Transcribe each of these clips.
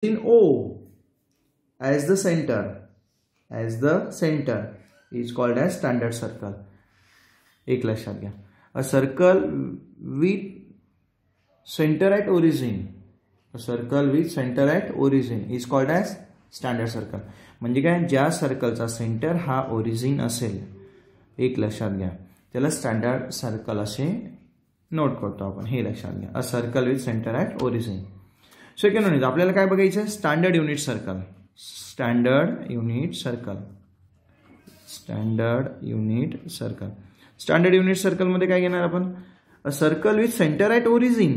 in O as the center is called as standard circle. एक लक्षात घ्या. A circle with center at origin is called as standard circle. म्हणजे काय, ज्या सर्कलचा centre हा origin असेल, एक लक्षात घ्या, त्याला स्टँडर्ड सर्कल असे नोट करतो आपण. हे लक्षात घ्या. A circle with centre at origin. Second unit आपल्याला काय बघायचं, standard unit circle. Standard unit circle मध्ये काय घेणार आपण, a circle with centre at origin.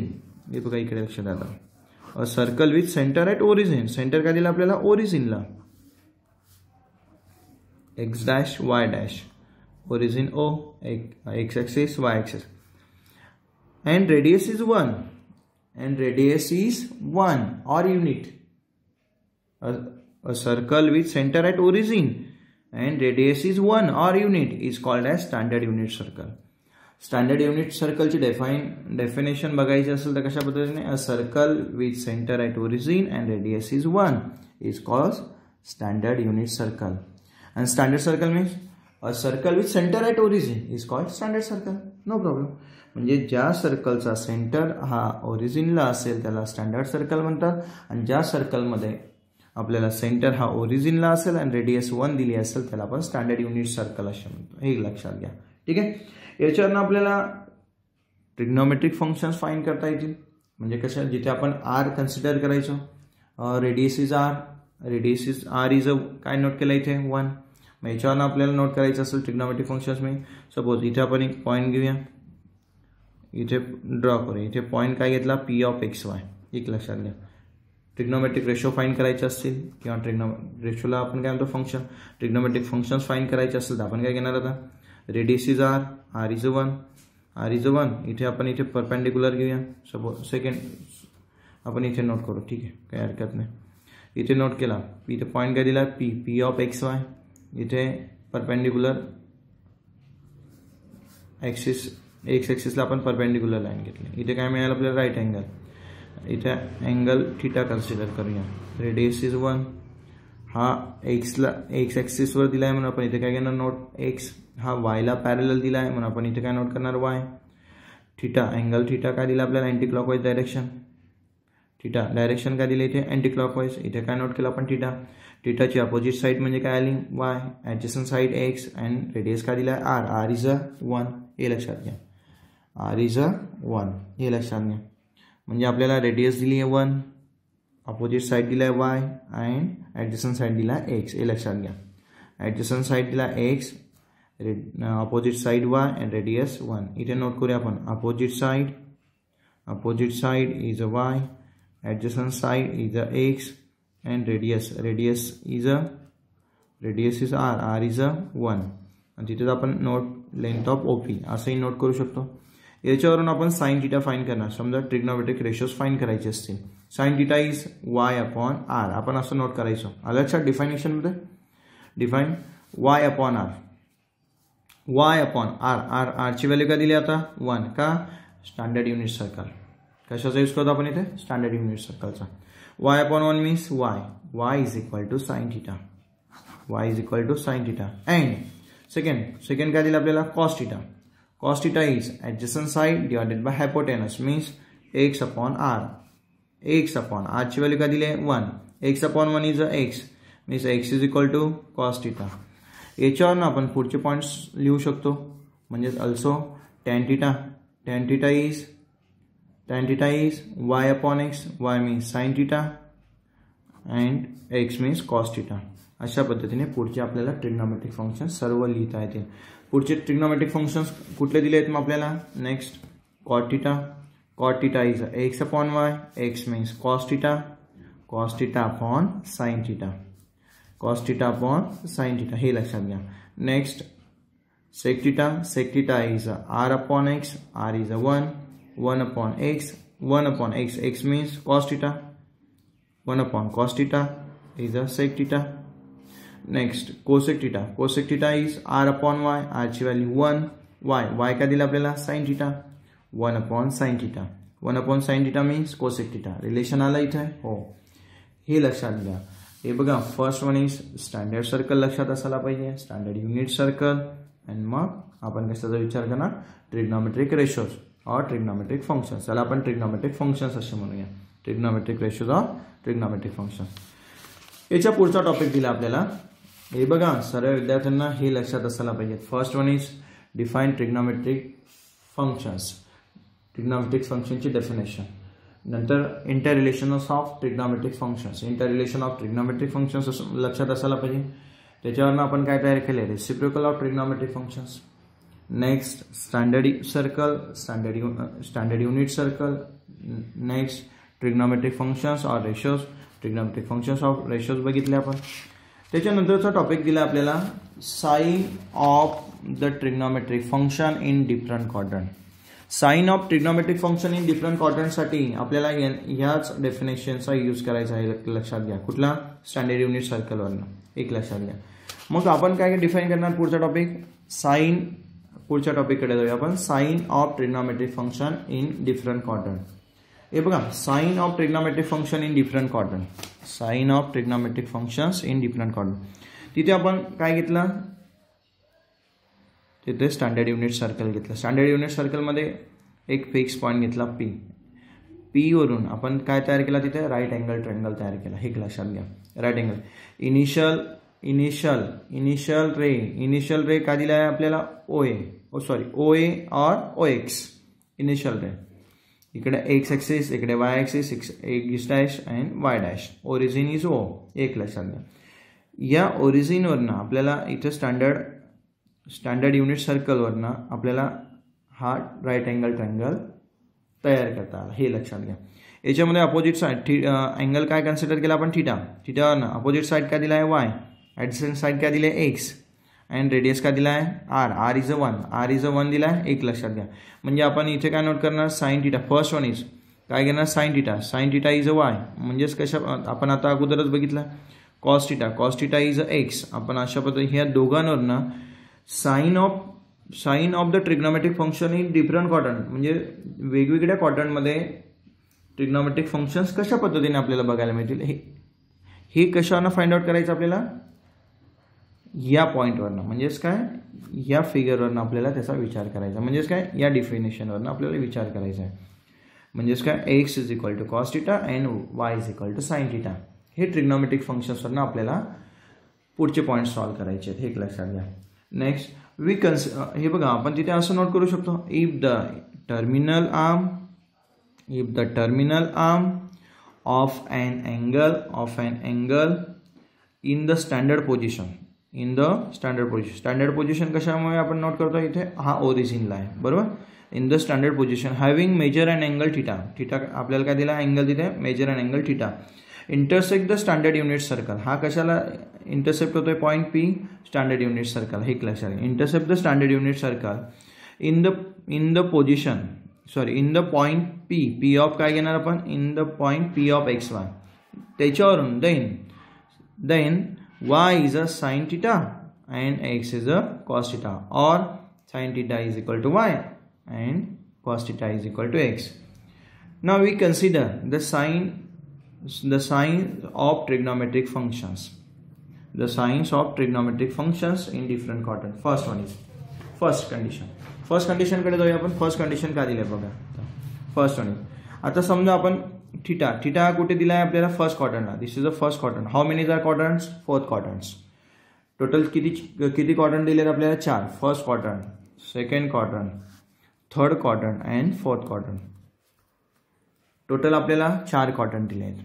हे बघा इकडे लक्षात आलं. A circle with centre at origin. Centre काय दिला आपल्याला, ओरिजिनला. X dash Y dash, origin O, x axis, y axis, and radius is 1, or unit. A circle with center at origin and radius is 1 or unit is called as standard unit circle. Standard unit circle ची definition बघायची असेल तर कशा पद्धतीने, a circle with center at origin and radius is 1 is called standard unit circle. And standard circle means a circle with center at origin is called standard circle. No problem. म्हणजे ज्या सर्कलचा centre हा ओरिजिनला असेल त्याला standard circle म्हणतात, आणि ज्या सर्कलमध्ये आपल्याला सेंटर हा ओरिजिनला असेल आणि रेडियस 1 दिली असेल त्याला आपण स्टँडर्ड युनिट सर्कल असे म्हणतो. हे लक्षात घ्या. ठीक आहे. याच्यावरनं आपल्याला ट्रिग्नोमेट्रिक फंक्शन्स फाइंड करता येतील. म्हणजे कशा, जिथे आपण आर कन्सिडर करायचो, रेडियस इज आर इज काय नोट केलं इथे 1. मग याच्यावरनं आपल्याला नोट करायचं असेल ट्रिग्नोमेट्रिक फंक्शन्स में, सपोज इथे आपण एक पॉईंट घेऊया, इथे ड्रॉ करूया. इथे पॉईंट काय घेतला, पी ऑफ एक्स वाय. एक लक्षात घ्या. ट्रिग्नोमेट्रिक रेशो फाइंड करायचे असतील किंवा रेशोला आपण काय म्हणतो फंक्शन, ट्रिग्नोमेट्रिक फंक्शन्स फाइंड करायचे असतील तर आपण काय घेणार आता, रेडियस इज आर इज 1. इथे आपण इथे परपेंडिक्युलर घेऊया. सपोज सेकंड आपण इथे नोट करू. ठीक आहे, काही हरकत नाही. इथे नोट केला, इथे पॉईंट काय दिला, पी ऑफ एक्स वाय. इथे परपेंडिक्युलर एक्सिस, एक्स एक्सिसला आपण परपेंडिक्युलर लाईन घेतली. इथे काय मिळालं आपल्याला, राईट अँगल. इथे अँगल थीटा कन्सिडर करूया. Radius is 1. हा एक्सला एक्स ॲक्सिसवर दिला आहे म्हणून आपण इथे काय घेणार, नोट एक्स. हा वायला पॅरलल दिला आहे म्हणून आपण इथे काय नोट करणार, वाय. थीटा, अँगल थीटा काय दिला आपल्याला, anti clockwise direction. Theta direction काय दिले इथे, अँटी क्लॉकवाईज. इथे काय नोट केलं आपण, थीटा. थीटाची अपोजिट साइड म्हणजे काय आली, Y. Adjacent side x and radius काय दिला, आर इज 1. हे लक्षात घ्या, आर इज 1. हे लक्षात घ्या. म्हणजे आपल्याला रेडियस दिली आहे 1, अपोजिट साइड दिला आहे वाय अँड ॲडजस्टंट साइड दिला आहे एक्स. हे लक्षात घ्या. ॲडजस्टंट साइड दिला x, opposite side Y and radius 1. इथे नोट करूया आपण, opposite side is why, adjacent side is x and radius is r is 1. आणि तिथे आपण नोट लेंथ ऑफ ओपी असंही नोट करू शकतो. याच्यावरून आपण साइन थीटा फाइंड करणार. समजा ट्रिग्नोमेट्रिक रेशोज फाइंड करायचे असतील, sine theta is y upon r. आपण असं नोट करायचं. लक्षात डिफायनेशन मध्ये, डिफाइन y अपॉन r ची व्हॅल्यू काय दिली आता, 1. का, स्टँडर्ड युनिट सर्कल. कशाचा यूज करतो आपण इथे, स्टँडर्ड युनिट सर्कलचा. y upon 1 means y is equal to sine theta. And second काय दिलं आपल्याला, cos theta is adjacent side divided by hypotenuse means x upon r. r ची व्हॅल्यू काय दिली आहे, 1. x upon 1 is x means x is equal to cos theta. याच्यावरून आपण पुढचे पॉईंट्स लिहू शकतो. म्हणजे also tan theta is y upon x, y means sin theta and x means cos theta. अशा पद्धतीने पुढचे आपल्याला ट्रिग्नोमेट्रिक फंक्शन्स सर्व लिहिता येतील. पुढचे ट्रिग्नोमेट्रिक फंक्शन्स कुठले दिले आहेत मग आपल्याला, next cot theta is x upon y, x means cos theta upon sin theta. हे लक्षात घ्या. Next sec theta is r upon x, r is 1 upon x, x means cos theta. 1 upon cos theta is a sec theta. Next cosec theta is r upon y, r ची value 1, y काय दिला आपल्याला, sin theta. 1 upon sin theta means cosec theta. Relation आला इथे, हो. हे लक्षात घ्या. हे बघा, first one is standard circle लक्षात असायला पाहिजे, स्टँडर्ड युनिट सर्कल. आणि मग आपण कशाचा विचार करणार, ट्रिग्नॉमेट्रिक रेशोज और ट्रिग्नॉमेट्रिक फंक्शन्स. त्याला आपण ट्रिग्नॉमेट्रिक फंक्शन्स असे म्हणूया, ट्रिग्नॉमेट्रिक रेशोज और ट्रिग्नॉमेट्रिक फंक्शन. याच्या पुढचा टॉपिक दिला आपल्याला. हे बघा, सर्व विद्यार्थ्यांना हे लक्षात असायला पाहिजे. First one is define trigonometric functions, trigonometric फंक्शनची डेफिनेशन. नंतर inter relations of trigonometric functions, inter relation of trigonometric functions लक्षात असायला पाहिजे. त्याच्यावरनं आपण काय तयार केले, reciprocal of trigonometric functions. Next standard circle, standard unit circle. Next trigonometric functions और ratios, trigonometric functions of ratios बघितले आपण. त्याच्यानंतरचा टॉपिक दिला आपल्याला, sign of the trigonometric function in different quadrant. Sign of trigonometric function in different क्वाड्रंटसाठी आपल्याला ह्याच डेफिनेशनचा use करायचा आहे, लक्षात घ्या. कुठला, स्टँडर्ड युनिट सर्कलवरनं, एक लक्षात घ्या. मग आपण काय डिफाईन करणार, पुढचा टॉपिक साइन. पुढच्या टॉपिककडे जाऊया आपण, sine of trigonometric function in different quadrant. हे बघा, sine of trigonometric function in different quadrant, sign of trigonometric functions in different quadrant. तिथे आपण काय घेतलं, तिथे स्टँडर्ड युनिट सर्कल घेतलं. स्टँडर्ड युनिट सर्कलमध्ये एक फिक्स पॉईंट घेतला पी. पी वरून आपण काय तयार केला, तिथे राईट अँगल ट्रायंगल तयार केला, हे लक्षात घ्या. राईट अँगल इनिशियल रे काय दिला आहे आपल्याला, ओ ए और ओ एक्स, इनिशियल रे. इकडे एक्स एक्सिस, इकडे y axis, x dash and y dash. Origin is O, एक लक्षात घ्या. या ओरिजिनवरनं आपल्याला इथं स्टँडर्ड युनिट सर्कलवरनं आपल्याला हा राईट अँगल ट्रायंगल तयार करता आला, हे लक्षात घ्या. याच्यामध्ये अपोजिट साईड अँगल काय कन्सिडर केला आपण, थिटावरनं. अपोजिट साईड काय दिला आहे, वाय. ॲडजस्टंट साईड काय दिली आहे, एक्स. अँड रेडियस काय दिला आहे, आर इज अ 1 दिला आहे, एक लक्षात घ्या. म्हणजे आपण इथे काय नोट करणार, sine theta. First one is काय घेणार, sine theta is a y. म्हणजेच कशा, आपण आता अगोदरच बघितलं, cos theta is a x. आपण अशा पद्धतीने ह्या दोघांवरनं sign of the trigonometric function in different quadrant, म्हणजे वेगवेगळ्या क्वाड्रंटमध्ये ट्रिग्नॉमेट्रिक फंक्शन्स कशा पद्धतीने आपल्याला बघायला मिळतील, हे कशावरनं फाइंड आउट करायचं आपल्याला, या पॉईंटवरनं. म्हणजेच काय, या फिगरवरनं आपल्याला त्याचा विचार करायचा. म्हणजेच काय, या डिफिनेशनवरनं आपल्याला विचार करायचा आहे. म्हणजेच काय, x is equal to cos theta and y is equal to sine theta. हे ट्रिग्नॉमेट्रिक फंक्शन्सवरनं आपल्याला पुढचे पॉईंट सॉल्व्ह करायचे आहेत, हे लक्षात घ्या. नेक्स्ट हे बघा, आपण तिथे असं नोट करू शकतो, if the terminal arm of an angle in the standard position, standard position कशामुळे आपण नोट करतो, इथे हा ओरिजिनला आहे, बरोबर. In the standard position having measure and angle theta आपल्याला काय दिला, अँगल तिथे measure and angle theta. Intersect the standard unit circle, हा कशाला इंटरसेप्ट होतोय, point P, standard unit circle, हे लक्षात घ्या. Intercept the standard unit circle in the point P of काय घेणार आपण, in the point P of x Y. त्याच्यावरून then y is a sin theta and x is a cos theta, or sin theta is equal to y and cos theta is equal to x. Now we consider the signs of trigonometric functions. The signs of trigonometric functions in different quadrant. First one is first condition. First कंडिशनकडे जाऊया आपण. First condition काय दिले बघा. First one, आता समजा आपण theta कुठे दिला आहे आपल्याला, फर्स्ट क्वाड्रंटला. This is a first quadrant. How many are quadrants, 4 quadrants. Total किती क्वाड्रंट दिलेत आपल्याला, 4. First quadrant, second quadrant, third quadrant and fourth quadrant. Total आपल्याला 4 क्वाड्रंट दिले आहेत.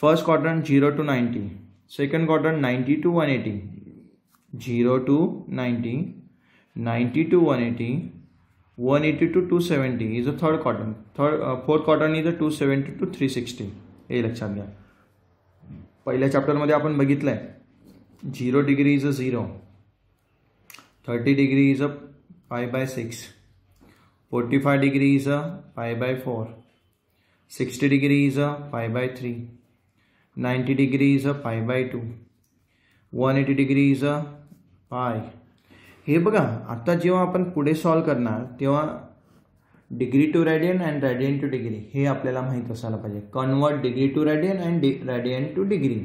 First quadrant 0 to 90, second quadrant 90 to 180, 0 to 90, 90 to 180, 180 to 270 is a third quadrant. Fourth quadrant is a 270 to 360. हे लक्षात घ्या. पहिल्या चॅप्टरमध्ये आपण बघितलंय 0 degree is a 0, 30 degree is a π/6, 45 degree is a π/4, 60 degree is a π/3, 90 degree is a π/2, 180 degree is a pi. हे बघा, आता जेव्हा आपण पुढे सॉल्व करणार तेव्हा degree to radian and radian to degree हे आपल्याला माहीत असायला पाहिजे. Convert degree to radian and radian to degree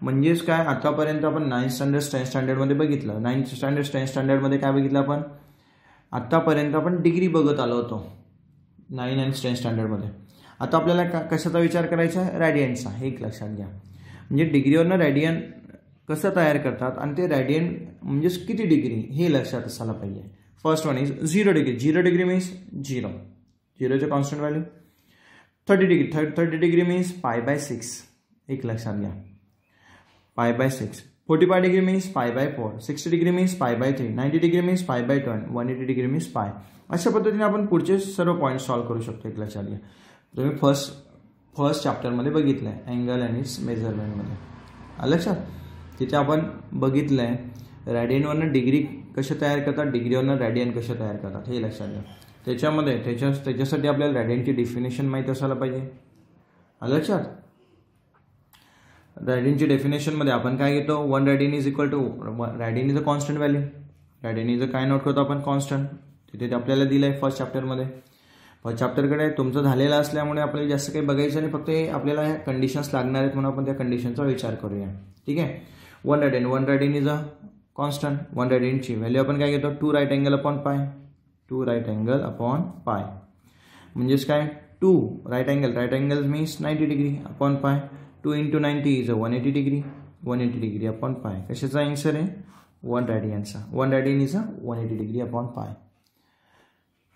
म्हणजेच काय, आतापर्यंत आपण 9th स्टँडर्ड 10th स्टँडर्डमध्ये बघितलं. 9th स्टँडर्ड 10th स्टँडर्डमध्ये काय बघितलं आपण, आत्तापर्यंत आपण डिग्री बघत आलो होतो 9 आणि 10th स्टँडर्डमध्ये. आता आपल्याला कशाचा विचार करायचा आहे, रेडियनचा. हे एक लक्षात घ्या. म्हणजे डिग्रीवरनं रेडियन कसं तयार करतात आणि ते रेडियन म्हणजेच किती डिग्री हे लक्षात असायला पाहिजे. First one is 0 degree. 0 degree means 0, 0चे constant value. 30 degree, 30 degree means π/6. एक लक्षात घ्या, π/6. 45 degree means π/4. 60 degree means π/3. 90 degree means π/10. 180 degree means π. अशा पद्धतीने आपण पुढचे सर्व पॉईंट सॉल्व्ह करू शकतो. एक लक्षात घ्या. तुम्ही फर्स्ट चॅप्टरमध्ये बघितलं आहे अँगल आणि मेजरमेंटमध्ये. लक्षात तिथे आपण बघितलं आहे रॅडियनवरनं डिग्री कशा तयार करतात, डिग्रीवरनं रॅडियन कशा तयार करतात हे लक्षात घ्या. त्याच्यामध्ये त्याच्यासाठी आपल्याला रॅडियनची डेफिनेशन माहीत असायला पाहिजे. लक्षात रॅडियनची डेफिनेशनमध्ये आपण काय घेतो, 1 radian is equal to, radian is a constant value. Radian is a काय नोट करतो आपण, कॉन्स्टंट. तिथे आपल्याला दिलं आहे फर्स्ट चॅप्टरमध्ये. फर्स्ट चॅप्टरकडे तुमचं झालेलं असल्यामुळे आपल्याला जास्त काही बघायचं नाही, फक्त आपल्याला ह्या कंडिशन्स लागणार आहेत म्हणून आपण त्या कंडिशनचा विचार करूया. ठीक आहे. 1 रॅडियन इज अ कॉन्स्टंट. 1 रॅडियनची व्हॅल्यू आपण काय घेतो, 2 right angle upon pi. 2 right angle upon pi म्हणजेच काय, 2 right angle means 90 degree upon pi. 2 × 90 is 180 degree. 180 degree upon पाय. कशाचा आन्सर आहे, 1 रॅडियनचा. 1 रॅडियन इज 180 डिग्री अपॉन पाय.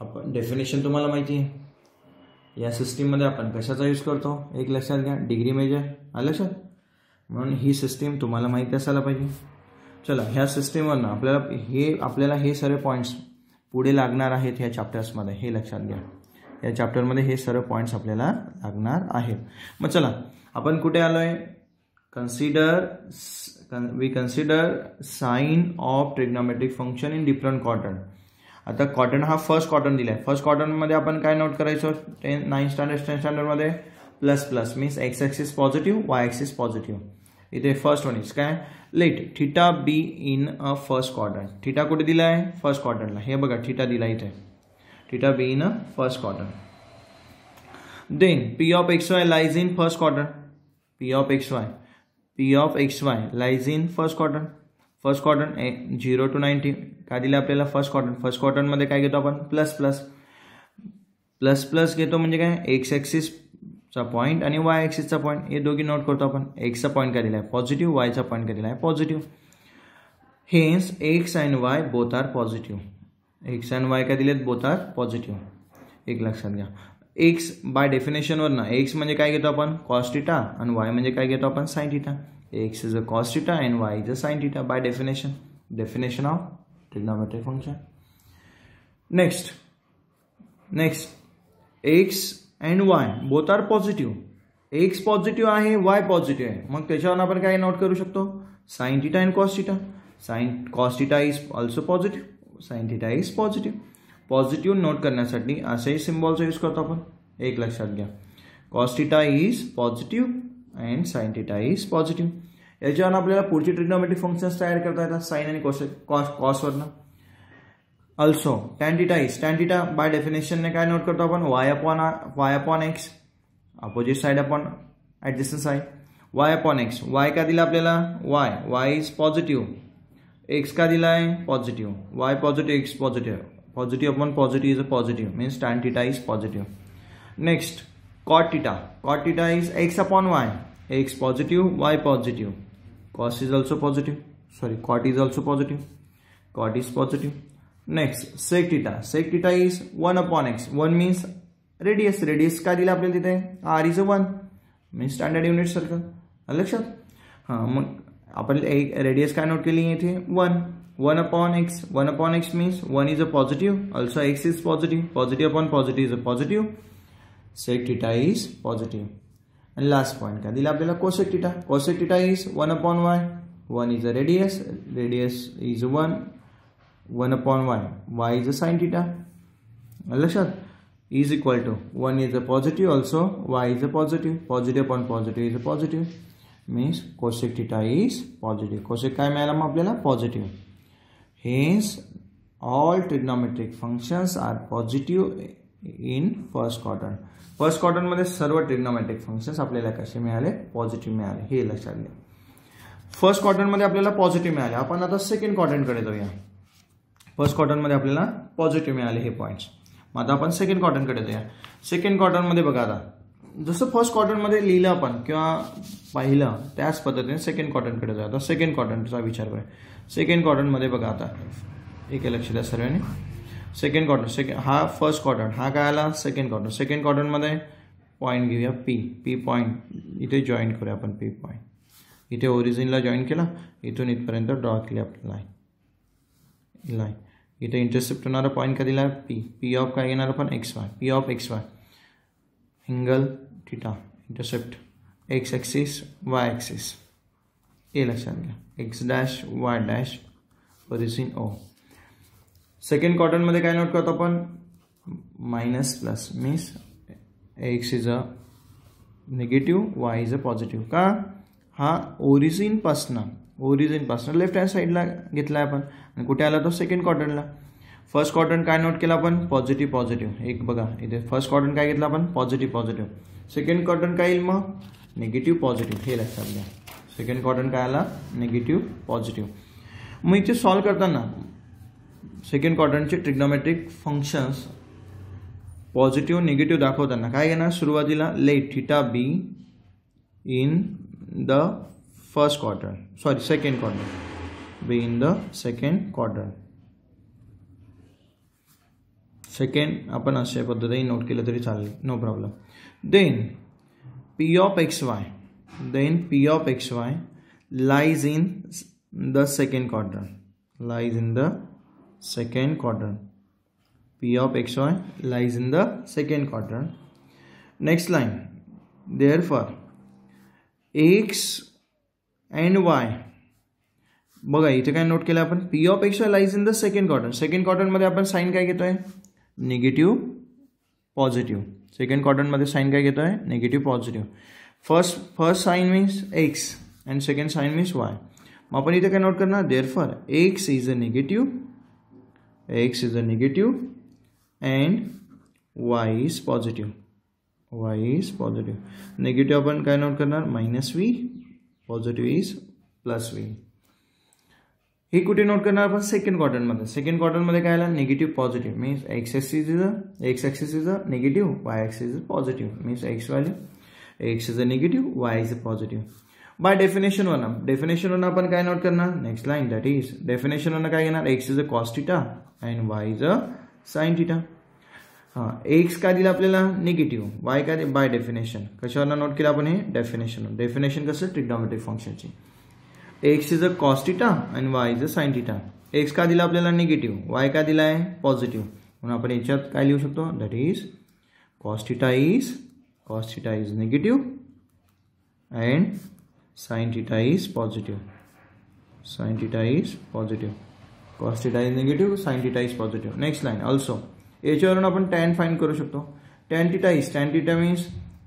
आपण डेफिनेशन तुम्हाला माहिती आहे. या सिस्टीममध्ये आपण कशाचा यूज करतो, एक लक्षात घ्या, डिग्री मेजर. लक्षात, म्हणून ही सिस्टीम तुम्हाला माहिती असायला पाहिजे. चला, ह्या सिस्टीमवरनं आपल्याला हे सर्व पॉईंट्स पुढे लागणार आहेत ह्या चॅप्टर्समध्ये. हे लक्षात घ्या, या चॅप्टरमध्ये हे सर्व पॉईंट्स आपल्याला लागणार आहेत. मग चला आपण कुठे आलो आहे, we consider sine of trigonometric function in different quadrant. आता क्वाड्रंट हा फर्स्ट क्वाड्रंट दिला आहे. फर्स्ट क्वाड्रंटमध्ये आपण काय नोट करायचो, 9th स्टँडर्ड 10th स्टँडर्डमध्ये plus means x axis positive, y axis positive. इथे फर्स्ट वन इज काय, let theta be in a first quadrant. Theta कुठे दिला आहे, फर्स्ट क्वाड्रंटला. हे बघा थीटा दिला इथे, theta be in a first quadrant. Then P of x y lies in first quadrant. P of x y lies in first quadrant. First quadrant 0 to 90 काय दिलं आपल्याला, फर्स्ट क्वाड्रंटमध्ये काय घेतो आपण, प्लस घेतो. म्हणजे काय, एक्स ॲक्सिसचा पॉईंट आणि वाय ॲक्सिसचा पॉईंट हे दोघी नोट करतो आपण. एक्सचा पॉईंट काय दिला आहे, पॉझिटिव्ह. वायचा पॉईंट काय दिला आहे, positive. Hence x and y both are positive. X and y काय दिलेत, बोथ आर पॉझिटिव्ह. एक लक्षात घ्या. एक्स बाय डेफिनेशनवरनं एक्स म्हणजे काय घेतो आपण, कॉस थिटा, आणि वाय म्हणजे काय घेतो आपण, sine theta. X is a cos theta and y is a sine theta by definition of trigonometric function. Next x and y both are positive. X positive आहे, वाय पॉझिटिव्ह आहे. मग त्याच्यावर आपण काय नोट करू शकतो, sine theta and cos theta. Cos theta is also positive, sine theta is positive. Positive note करण्यासाठी असेही सिम्बॉलचा यूज करतो आपण. एक लक्षात घ्या, cos theta is positive and sine theta is positive. याच्यावर आपल्याला पुढची ट्रिग्नोमेट्रिक फंक्शन्स तयार करता येतात साइन आणि कॉसवरनं. ऑल्सो टॅन थिटा बाय डेफिनेशनने काय नोट करतो आपण, Y upon x, opposite side upon adjacent side. Y upon x, Y का दिला आपल्याला, वाय इज पॉझिटिव्ह. एक्स का दिला आहे, positive. Y positive, x positive. Positive upon positive is a positive means tan theta is positive. Next cot theta is x upon y. X positive, y positive. Cos is also positive, cot is also positive, cot is positive. Next sec theta is 1 upon x. 1 means radius काय दिला आपल्याला तिथे, r is a 1 means standard unit circle. लक्षात. हां, मग आपण एक radius काय नोट केली इथे, 1 upon x. 1 upon x means 1 is a positive, also x is positive. Positive upon positive is a positive. Sec theta is positive. आणि last point काय दिला आपल्याला, cosec theta is 1 upon y. 1 is a radius is 1 upon y is a sine theta. लक्षात. Is equal to 1 is a positive, also y is a positive upon positive is a positive means cosec theta is positive. Cosec काय मिळाला मग आपल्याला, positive. Hence all trigonometric functions are positive in first quadrant. First क्वाड्रंटमध्ये सर्व trigonometric functions आपल्याला कसे मिळाले, positive मिळाले, हे लक्षात घ्या. फर्स्ट क्वाड्रंटमध्ये आपल्याला पॉझिटिव्ह मिळाले. आपण आता सेकंड क्वाड्रंटकडे जाऊया. फर्स्ट क्वाड्रंटमध्ये आपल्याला पॉझिटिव्ह मिळाले हे पॉईंट्स. मग आता आपण सेकंड क्वाड्रंटकडे जाऊया. सेकंड क्वाड्रंटमध्ये बघा, आता जसं फर्स्ट क्वाड्रंटमध्ये लिहिलं आपण किंवा पाहिलं त्याच पद्धतीने सेकंड क्वाड्रंटकडे जाऊया. आता सेकंड क्वाड्रंटचा विचार करूया. सेकंड क्वाड्रंटमध्ये बघा, आता एक लक्ष द्या सर्वांनी. सेकंड क्वाड्रंट, हा फर्स्ट क्वाड्रंट, हा काय आला सेकंड क्वाड्रंट. सेकंड क्वाड्रंटमध्ये पॉईंट घेऊया पी पॉईंट इथे जॉईन करूया आपण. पी पॉईंट इथे ओरिजिनला जॉईन केला, इथून इथपर्यंत ड्रॉ केली आपली लाईन. इथे इंटरसेप्ट होणारा पॉईंट का दिला, पी ऑफ काय घेणार आपण, x y. P of x y angle theta, intercept x axis y axis, हे लक्षात घ्या. X dash Y dash origin O. Second क्वाड्रंटमध्ये काय नोट करतो आपण, minus plus means x is a negative, y is a positive. का, हा ओरिजिनपासनं left hand साईडला घेतला आहे आपण. आणि कुठे आला तो, सेकंड क्वाड्रंटला. फर्स्ट क्वाड्रंट काय नोट केला आपण, पॉझिटिव्ह. एक बघा इथे फर्स्ट क्वाड्रंट काय घेतला आपण, पॉझिटिव्ह. सेकंड क्वाड्रंट काय येईल मग, निगेटिव्ह पॉझिटिव्ह, हे लक्षात घ्या. सेकंड क्वाड्रंट काय आला, निगेटिव्ह पॉझिटिव्ह. मग इथे सॉल्व करताना सेकंड क्वाड्रंटचे ट्रिग्नोमेट्रिक फंक्शन्स पॉझिटिव्ह निगेटिव्ह दाखवताना काय घेणार, सुरुवातीला let theta be in the first quadrant, sorry second quadrant, be in the second quadrant. Second आपण अशा पद्धतीने नोट केलं तरी चालेल, no problem. Then P of x y, lies in the second quadrant, P of xy lies in the second quadrant. Next line, therefore x and y, बघा इथे काय note केलं आपण, P of xy lies in the second quadrant. Second quadrant मध्ये आपण sign काय घेतोय, negative positive. Second quadrant मध्ये साइन काय घेतोय, negative positive. First sine means x and second sign means y. मग आपण इथे काय नोट करणार, therefore x is a negative and y is positive. Negative आपण काय नोट करणार, minus v, positive is plus v. हे कुठे नोट करणार आपण, सेकंड क्वाड्रंटमध्ये. सेकंड क्वाड्रंटमध्ये काय आला, negative positive means x axis is a negative, Y axis is positive means x value, x is a negative, y is a positive. By definition one आपण काय नोट करणार, next line, that is definition one काय घेणार, x is a cos theta and y is a sine theta. हां, x काय दिला आपल्याला, negative, Y काय, बाय डेफिनेशन कशावर नोट केलं आपण, हे डेफिनेशन कसं, ट्रिग्नोमेट्रिक फंक्शनची. X is a cos theta and y is a sine theta. X का दिला आपल्याला निगेटिव्ह, वाय का दिला आहे पॉझिटिव्ह, म्हणून आपण याच्यात काय लिहू शकतो, that is cos theta is negative and sin theta is positive. Cos theta is negative, sin theta is positive. Next line also याच्यावरून आपण tan फाइंड करू शकतो. tan theta means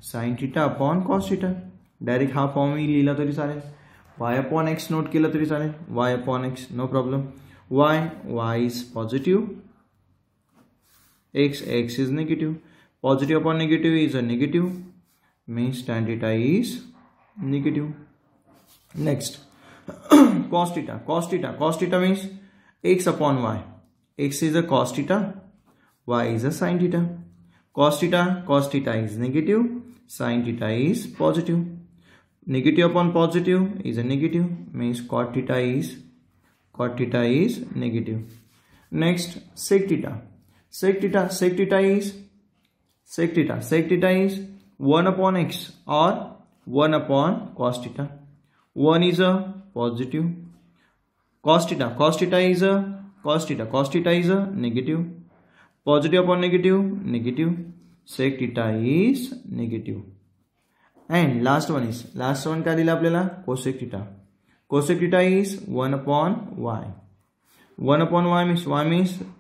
sin theta upon cos theta. Direct हा form ही लिहिला तरी चालेल, y upon x note केलं तरी चालेल, y upon x no problem. y is positive, x is negative, positive upon negative is a negative means tan theta is negative. Next, cos theta means x upon y. X is a cos theta, y is a sin theta. Cos theta is negative, sin theta is positive. Negative upon positive is a negative means cot theta is negative. Next, sec theta is 1 upon x or 1 upon cos theta. 1 is a positive, cos theta is a negative, positive upon negative, sec theta is negative. And last one क्या दिला आपल्याला, cosec theta is 1 upon y. 1 upon y means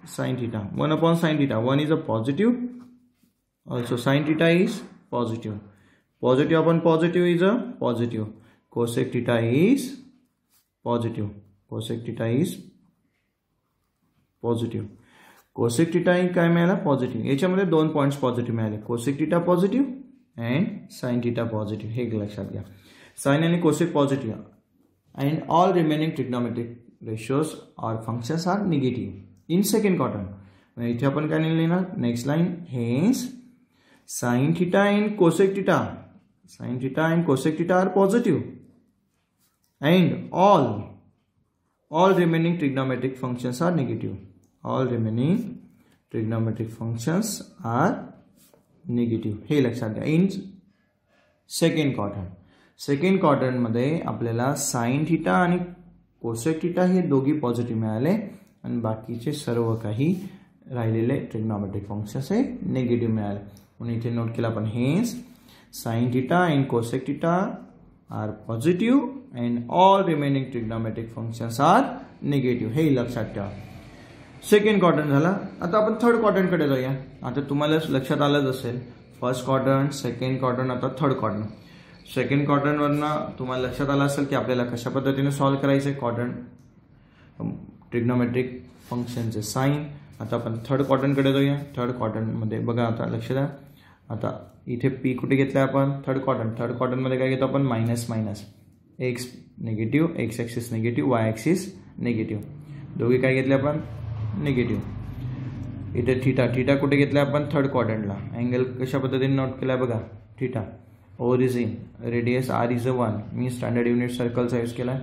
sin theta. 1 upon sin theta, 1 is a positive, also sin theta is positive. Positive upon positive is a positive. Cosec theta is positive. Cosec theta काय मिळाला positive. याच्यामध्ये 2 points positive मिळाले. Cosec theta positive and sine theta positive. हे लक्षात घ्या. Sine आणि cosec positive and all remaining trigonometric ratios और functions are negative in second quadrant. इथे आपण काय लिहिणार next line. Hence sine theta and cosec theta, sine theta and cosec theta are positive and all remaining trigonometric functions are negative. All remaining trigonometric functions are negative. हे लक्षात घ्या. In second quadrant. Second quadrant मध्ये आपल्याला sine theta आणि cosec theta हे दोघी positive मिळाले आणि बाकीचे सर्व काही राहिलेले ट्रिग्नोमेट्रिक फंक्शन्स हे निगेटिव्ह मिळाले. म्हणून इथे नोट केला आपण. Hence sine theta and cosec theta are positive and all remaining trigonometric functions are negative. हे लक्षात ठेवा. सेकंड क्वाड्रंट झाला. आता आपण थर्ड क्वाड्रंट कडे जाऊया. आता तुम्हाला लक्षात आलंच असेल फर्स्ट क्वाड्रंट, सेकंड क्वाड्रंट, आता थर्ड क्वाड्रंट. सेकंड क्वाड्रंट वरनं तुम्हाला लक्षात आलं असेल की आपल्याला कशा पद्धतीने सॉल्व्ह करायचे क्वाड्रंट ट्रिग्नोमेट्रिक फंक्शनचे साइन. आता आपण थर्ड क्वाड्रंट कडे जाऊया. थर्ड क्वाड्रंट मध्ये बघा आता लक्ष द्या. आता इथे पी कुठे घेतलाय आपण थर्ड क्वाड्रंट. थर्ड क्वाड्रंट मध्ये काय घेतो आपण minus minus. X negative, x axis negative, Y axis negative. दोघे काय घेतले आपण निगेटिव्ह. इथे थिटा, थिटा कुठे घेतला आपण थर्ड क्वाड्रंटला. अँगल कशा पद्धतीने नोट केला बघा. Theta origin radius r is 1 मी स्टँडर्ड युनिट सर्कलचा यूज केला.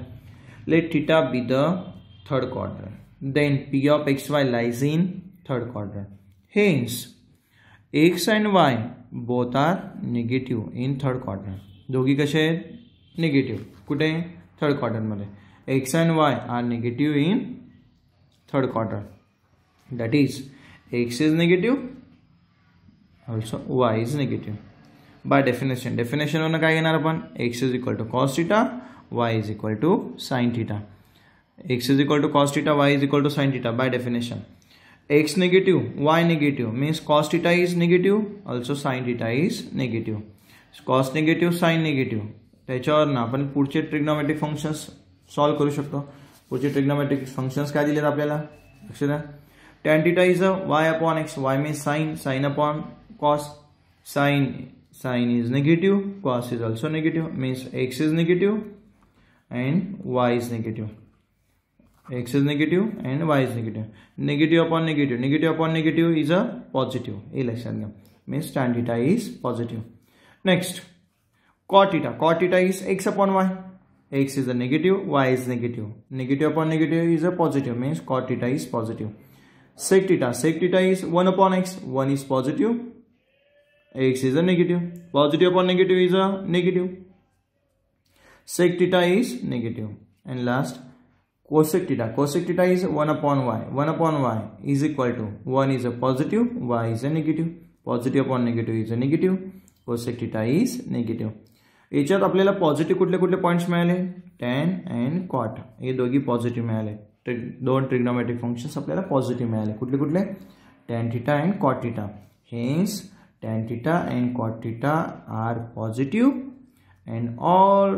Let theta be the third quadrant. Then P of x y lies in third quadrant. Hence x and y both are negative in third quadrant. दोघी कसे आहेत negative. कुठे third क्वाड्रंटमध्ये. X and y are negative in third quadrant. That is x is negative also y is negative. By definition, डेफिनेशनवरनं काय घेणार आपण. X is equal to cos theta, y is equal to sine theta. X is equal to cos theta, y is equal to sine theta. By definition x negative, y negative means cos theta is negative also sine theta is negative. Cos negative, sine negative. त्याच्यावरनं आपण पुढचे trigonometric functions solve करू शकतो. पुढचे trigonometric functions काय दिलेत आपल्याला लक्ष द्या. Tan theta is a y upon x. Y means sine, sine upon cos. Sine, sine is negative, cos is also negative means x is negative and y is negative. X is negative and y is negative. Negative upon negative, negative upon negative is a positive. हे लक्षात घ्या. Means tan theta is positive. Next cot theta. Cot theta is x upon y. X is a negative, y is negative. Negative upon negative is a positive means cot theta is positive. Sec theta. Sec theta is 1 upon x. 1 is positive. X is a negative. Positive upon negative is a negative. Sec theta is negative. And last cosec theta. Cosec theta is 1 upon y. 1 upon y is equal to 1 is a positive, y is a negative. Positive upon negative is a negative. Cosec theta is negative. याच्यात आपल्याला positive कुठले कुठले points मिळाले. Tan and cot हे दोघी positive मिळाले. दोन trigonometric functions आपल्याला पॉझिटिव्ह मिळाले. कुठले कुठले tan theta and cot theta. Hence tan theta and cot theta are positive and all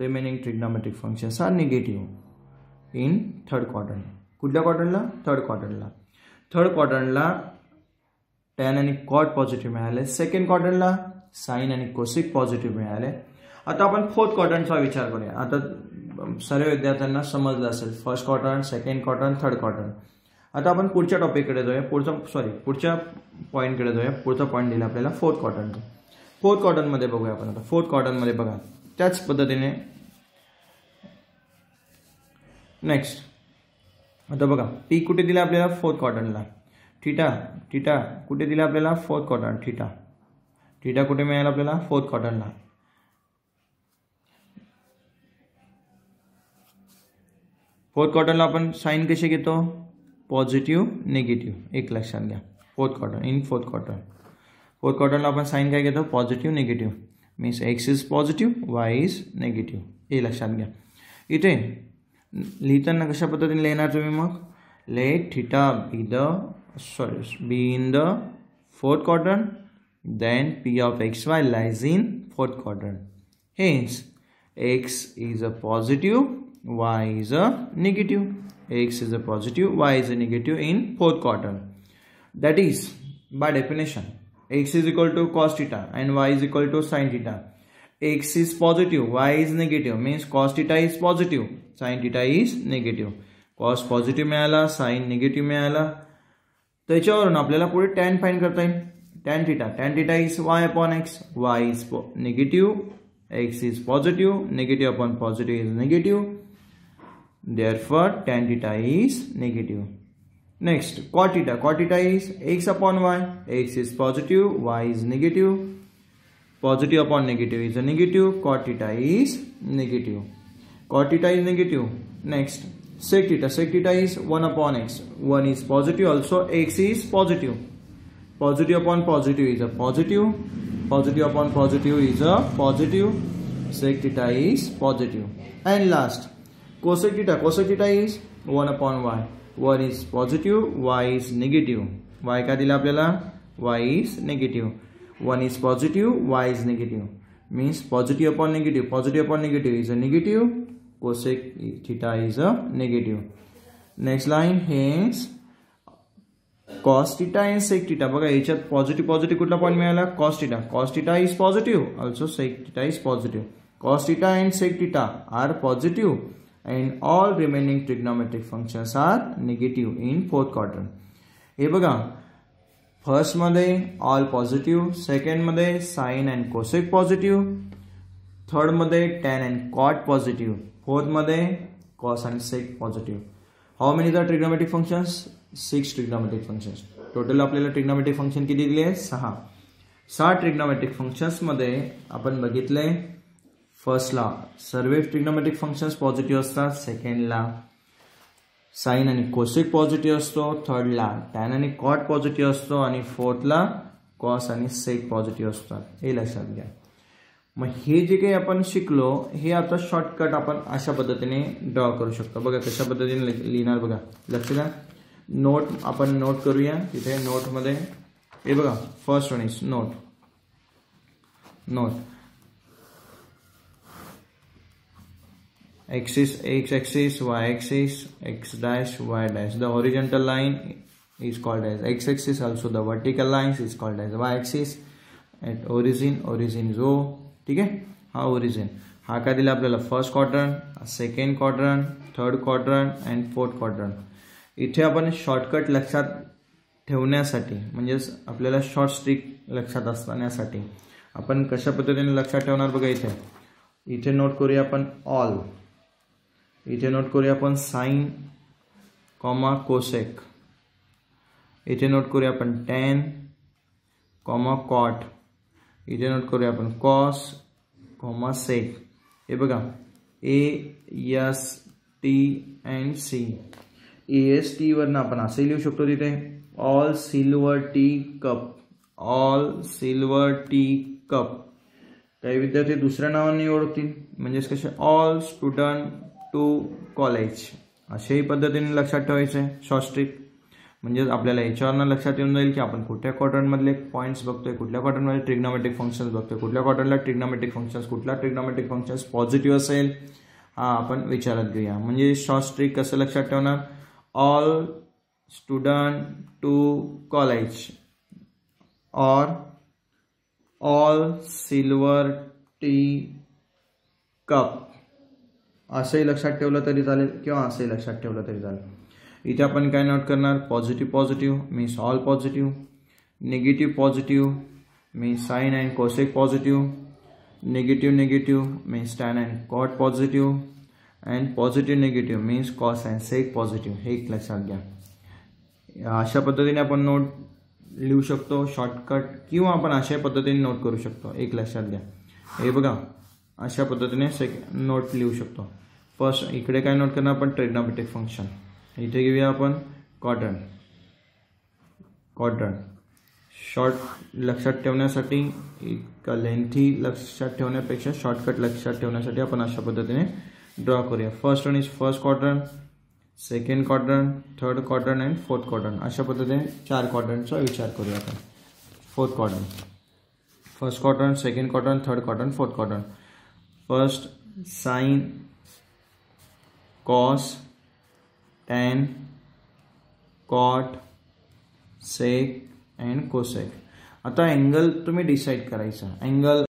remaining trigonometric functions are negative in third quadrant. कुठल्या क्वाड्रंटला थर्ड क्वाड्रंटला. थर्ड क्वाड्रंटला टॅन आणि कॉट पॉझिटिव्ह मिळाले. सेकंड क्वाड्रंटला साइन आणि कोसेक पॉझिटिव्ह मिळाले. आता आपण फोर्थ क्वाड्रंटचा विचार करूया. आता सर्व विद्यार्थ्यांना समजलं असेल first quadrant, second quadrant, third quadrant. आता आपण पुढच्या टॉपिककडे जाऊया. पुढच्या पॉईंटकडे जाऊया. पुढचा पॉईंट दिला आपल्याला फोर्थ क्वाड्रंट. फोर्थ क्वाड्रंटमध्ये बघूया आपण. आता फोर्थ क्वाड्रंटमध्ये बघा त्याच पद्धतीने नेक्स्ट. आता बघा पी कुठे दिला आपल्याला फोर्थ क्वाड्रंटला. थिटा, थिटा कुठे दिला आपल्याला फोर्थ क्वाड्रंट. थिटा, थिटा कुठे मिळाला आपल्याला फोर्थ क्वाड्रंटला. फोर्थ क्वाड्रंटला आपण साइन कसे घेतो पॉझिटिव्ह निगेटिव्ह. एक लक्षात घ्या. Fourth quadrant in fourth quadrant. Fourth क्वाड्रंटला आपण साइन काय घेतो positive negative means x is positive, y is negative. हे लक्षात घ्या. इथे लिहिताना कशा पद्धतीने लिहिणार तुम्ही मग. Let theta be in the fourth quadrant. Then P of xy lies in fourth quadrant. Hence, x is a positive, y is a negative. X is a positive, y is a negative in fourth quadrant. That is, by definition, x is equal to cos theta and y is equal to sin theta. X is positive, y is negative, means cos theta is positive, sin theta is negative. Cos positive मिळाला, sign negative मिळाला. त्याच्यावरून आपल्याला पुढे tan find करता येईल. tan theta is y upon x. y is negative, x is positive, negative upon positive is negative. Therefore tan theta is negative. Next, cot theta is x upon y. X is positive, y is negative. Positive upon negative is a negative. Cot theta is negative. Cot theta is negative. Next, sec theta is 1 upon x. 1 is positive, also x is positive. Positive upon positive is a positive. Positive upon positive is a positive. Sec theta is positive. And last, cosec theta is 1 upon y. 1 is positive, y is negative. Y का दिला आपल्याला? Y is negative. 1 is positive, y is negative. Means positive upon negative is a negative. Cosec theta is a negative. Next line, hence cos theta and sec theta. बघा याच्यात positive कुठला point मिळाला? cos theta is positive, also sec theta is positive. Cos theta and sec theta are positive and all remaining trigonometric functions are negative in fourth quadrant. हे बघा, first मध्ये all positive, second मध्ये sine and cosec positive, third मध्ये tan and cot positive, fourth मध्ये cos and sec positive. How many are trigonometric functions? 6 trigonometric functions. Total आपल्याला trigonometric function किती दिले आहे? 6 ट्रिग्नोमेट्रिक फंक्शन्स मध्ये आपण बघितले, फर्स्टला सर्व ट्रिग्नोमेट्रिक फंक्शन्स पॉझिटिव्ह असतात, सेकंडला साइन आणि कोसेक पॉझिटिव्ह असतो, थर्डला टॅन आणि कॉट पॉझिटिव्ह असतो आणि फोर्थला कॉस आणि सेक पॉझिटिव्ह असतात. हे लक्षात घ्या. मग हे जे काही आपण शिकलो हे आता शॉर्टकट आपण अशा पद्धतीने ड्रॉ करू शकतो. बघा कशा पद्धतीने लिहिणार, बघा लक्ष द्या. नोट आपण नोट करूया. तिथे नोटमध्ये हे बघा, first one is note. x axis, y axis, x dash, y dash. The horizontal line is called as x axis. Also the vertical lines is called as y axis. At origin is O. ठीक है. हा origin हा काय दिला आपल्याला? First quadrant, second quadrant, third quadrant and fourth quadrant. इथे आपण shortcut लक्षात ठेवण्यासाठी म्हणजे आपल्याला शॉर्ट स्ट्रिक लक्षात असण्यासाठी आपण कशा पद्धतीने लक्षात ठेवणार बघा. इथे नोट करूया आपण ऑल. इथे नोट करूया आपण साइन कॉमा कोसेक. इथे नोट करूया आपण टॅन कॉमा कॉट. इथे नोट करूया आपण कॉस कॉमा सेक. हे बघा AST अँड C. AST वरनं आपण असे लिहू शकतो तिथे all silver tea cup. All silver tea cup. काही विद्यार्थी दुसऱ्या नावाने ओळखतील म्हणजेच कसे ऑल स्टुडंट टू कॉलेज. अशाही पद्धतीने लक्षात ठेवायचं आहे शॉर्ट स्ट्रिक. म्हणजे आपल्याला याच्यावरनं लक्षात येऊन जाईल की आपण कुठल्या क्वाड्रंटमधले पॉईंट्स बघतोय, कुठल्या क्वाड्रंटमध्ये ट्रिग्नोमेट्रिक फंक्शन्स बघतोय, कुठल्या क्वाड्रंटला ट्रिग्नोमेट्रिक फंक्शन्स, कुठला ट्रिग्नोमेट्रिक फंक्शन्स पॉझिटिव्ह असेल हा आपण विचारात घेऊया. म्हणजे शॉर्ट स्ट्रिक कसं लक्षात ठेवणार? ऑल स्टुडंट टू कॉलेज और ऑल सिल्वर टी कप असंही लक्षात ठेवलं तरी चालेल किंवा असंही लक्षात ठेवलं तरी चालेल. इथे आपण काय नोट करणार? Positive means all positive, negative means sine and cosec positive, negative means tan and cot positive and positive means cos and sec positive. हे एक लक्षात घ्या. अशा पद्धतीने आपण नोट लिहू शकतो शॉर्टकट किंवा आपण अशा पद्धतीने नोट करू शकतो. एक लक्षात घ्या. हे बघा अशा पद्धतीने नोट लिहू शकतो. फर्स्ट इकडे काय नोट करणार आपण? Trigonometric function. इथे घेऊया आपण क्वाड्रंट. शॉर्ट लक्षात ठेवण्यासाठी इतका लेंथी लक्षात ठेवण्यापेक्षा शॉर्टकट लक्षात ठेवण्यासाठी आपण अशा पद्धतीने ड्रॉ करूया. First one is first quadrant, second quadrant, third quadrant and fourth quadrant. अशा पद्धतीने 4 क्वाड्रंटचा विचार करूया आपण. Fourth quadrant, first quadrant, second quadrant, third quadrant, fourth quadrant. First sine cos tan cot sec and cosec. आता angle तुम्ही decide करायचा. Angle